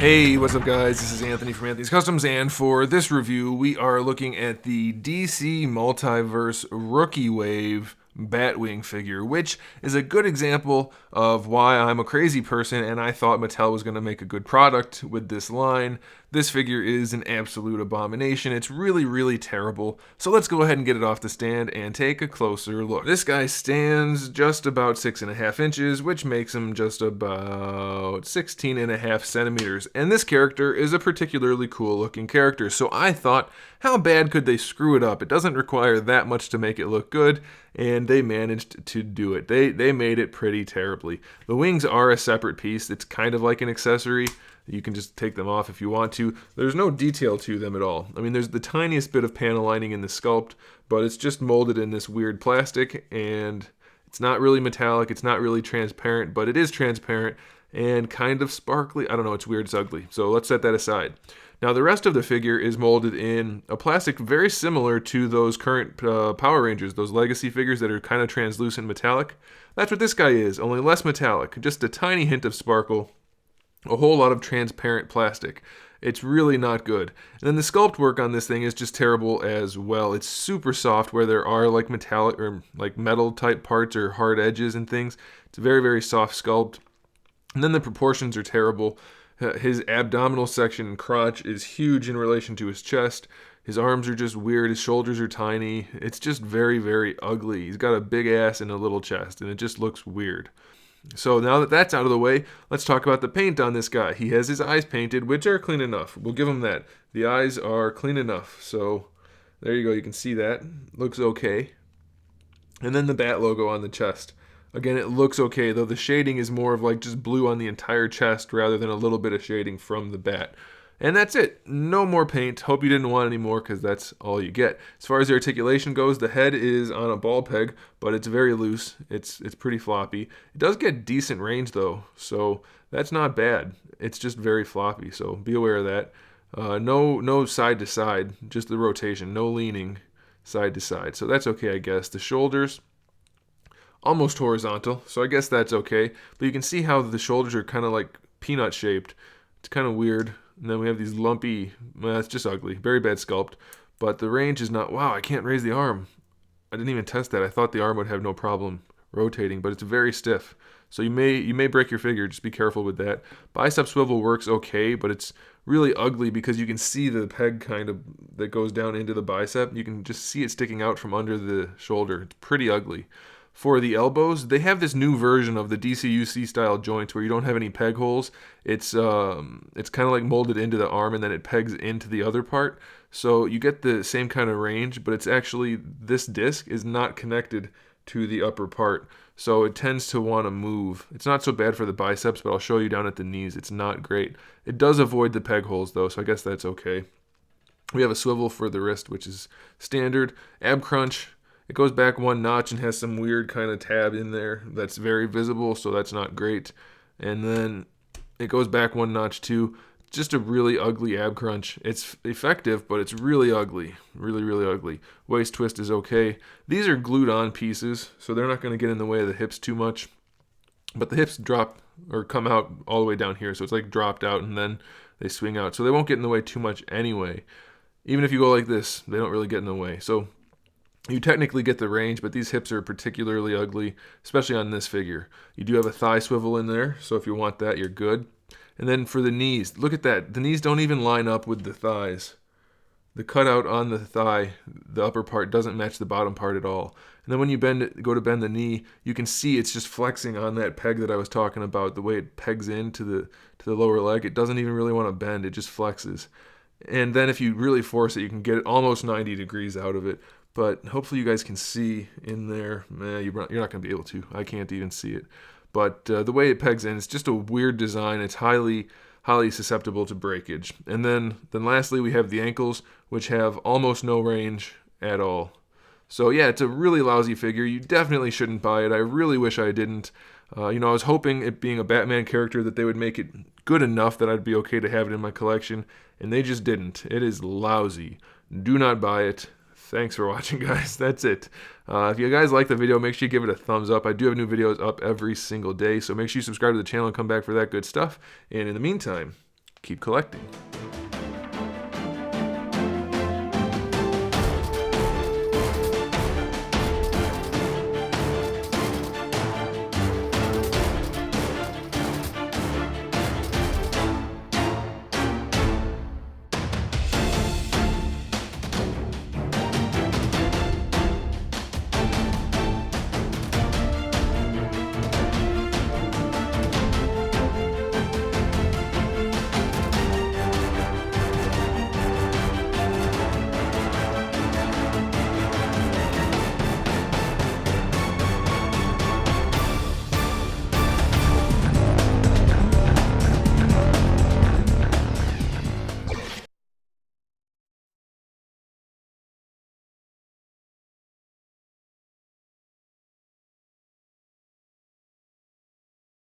Hey, what's up guys? This is Anthony from Anthony's Customs, and for this review, we are looking at the DC Multiverse Rookie Wave Batwing figure, which is a good example of why I'm a crazy person and I thought Mattel was going to make a good product with this line. This figure is an absolute abomination. It's really, really terrible. So let's go ahead and get it off the stand and take a closer look. This guy stands just about 6.5 inches, which makes him just about 16.5 centimeters. And this character is a particularly cool looking character. So I thought, how bad could they screw it up? It doesn't require that much to make it look good, and they managed to do it. They made it pretty terribly. The wings are a separate piece. It's kind of like an accessory. You can just take them off if you want to. There's no detail to them at all. I mean, there's the tiniest bit of panel lining in the sculpt, but it's just molded in this weird plastic, and it's not really metallic, it's not really transparent, but it is transparent and kind of sparkly. I don't know, it's weird, it's ugly. So let's set that aside. Now the rest of the figure is molded in a plastic very similar to those current Power Rangers, those legacy figures that are kind of translucent metallic. That's what this guy is, only less metallic, just a tiny hint of sparkle. A whole lot of transparent plastic. It's really not good. And then the sculpt work on this thing is just terrible as well. It's super soft where there are like metallic or like metal type parts or hard edges and things. It's a very, very soft sculpt. And then the proportions are terrible. His abdominal section and crotch is huge in relation to his chest. His arms are just weird. His shoulders are tiny. It's just very, very ugly. He's got a big ass and a little chest, and it just looks weird. So now that that's out of the way, let's talk about the paint on this guy. He has his eyes painted, which are clean enough. We'll give him that. The eyes are clean enough. So there you go. You can see that. Looks okay. And then the bat logo on the chest. Again, it looks okay, though the shading is more of like just blue on the entire chest rather than a little bit of shading from the bat. And that's it. No more paint. Hope you didn't want any more because that's all you get. As far as the articulation goes, the head is on a ball peg, but it's very loose. It's pretty floppy. It does get decent range though, so that's not bad. It's just very floppy, so be aware of that. No side to side, just the rotation. No leaning side to side, so that's okay, I guess. The shoulders, almost horizontal, so I guess that's okay. But you can see how the shoulders are kind of like peanut shaped. It's kind of weird. And then we have these lumpy, well, it's just ugly. Very bad sculpt. But the range is not, wow, I can't raise the arm. I didn't even test that. I thought the arm would have no problem rotating, but it's very stiff. So you may break your figure. Just be careful with that. Bicep swivel works okay, but it's really ugly because you can see the peg kind of that goes down into the bicep. You can just see it sticking out from under the shoulder. It's pretty ugly. For the elbows, they have this new version of the DCUC style joints where you don't have any peg holes. It's kind of like molded into the arm and then it pegs into the other part. So you get the same kind of range, but it's actually, this disc is not connected to the upper part. So it tends to want to move. It's not so bad for the biceps, but I'll show you down at the knees. It's not great. It does avoid the peg holes though, so I guess that's okay. We have a swivel for the wrist, which is standard. Ab crunch. It goes back one notch and has some weird kind of tab in there that's very visible, so that's not great. And then it goes back one notch too. Just a really ugly ab crunch. It's effective, but it's really ugly. Really, really ugly. Waist twist is okay. These are glued on pieces, so they're not going to get in the way of the hips too much. But the hips drop or come out all the way down here, so it's like dropped out and then they swing out. So they won't get in the way too much anyway. Even if you go like this, they don't really get in the way. So you technically get the range, but these hips are particularly ugly, especially on this figure. You do have a thigh swivel in there, so if you want that, you're good. And then for the knees, look at that. The knees don't even line up with the thighs. The cutout on the thigh, the upper part, doesn't match the bottom part at all. And then when you go to bend the knee, you can see it's just flexing on that peg that I was talking about, the way it pegs into the lower leg. It doesn't even really want to bend, it just flexes. And then if you really force it, you can get almost 90 degrees out of it. But hopefully you guys can see in there. You're not going to be able to. I can't even see it. But the way it pegs in, it's just a weird design. It's highly susceptible to breakage. And then lastly, we have the ankles, which have almost no range at all. So yeah, it's a really lousy figure. You definitely shouldn't buy it. I really wish I didn't. I was hoping, it being a Batman character, that they would make it good enough that I'd be okay to have it in my collection. And they just didn't. It is lousy. Do not buy it. Thanks for watching, guys. That's it. If you guys like the video, make sure you give it a thumbs up. I do have new videos up every single day, so make sure you subscribe to the channel and come back for that good stuff. And in the meantime, keep collecting.